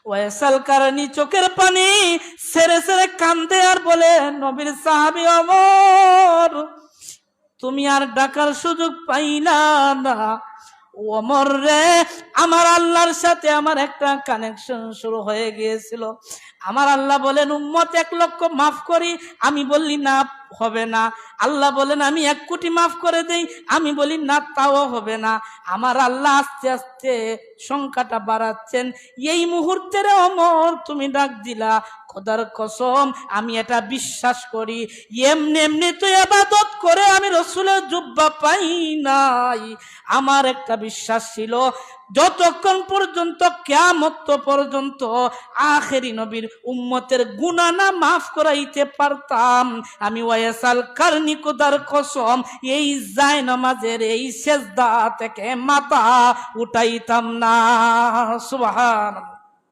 Waisal Qarni চোখের পানি ছেড়ে ছেড়ে কান্দে আর বলে, নবীর সাহাবী ওমর, তুমি আর ডাকার সুযোগ পাইলা না। ওমর রে, আমার আল্লাহর সাথে আমার একটা কানেকশন শুরু হয়ে গিয়েছিল। আমার আল্লাহ বলেন উম্মত 1 লক্ষ মাফ করি, আমি বললি না হবে না। আল্লাহ বলেন আমি 1 কোটি মাফ করে দেই, আমি বলি না তাও হবে না। আমার আল্লাহ আস্তে আস্তে সংখ্যাটা বাড়াচ্ছেন। এই মুহূর্তে রে ওমর তুমি ডাক দিলা, খোদার কসম আমি এটা বিশ্বাস করি। এমনি এমনি তো ইবাদত করে আমি রাসূলের জুব্বা পাই নাই। আমার একটা বিশ্বাস ছিল, যতক্ষণ পর্যন্ত কিয়ামত পর্যন্ত আখেরি নবীর উম্মতের গুনাহ না মাফ করাইতে পারতাম, আমি ওয়াইসাল কারনী খোদার কসম এই জায়নামাজের এই সেজদা থেকে মাথা উঠাইতাম না। সুবহানাল্লাহ।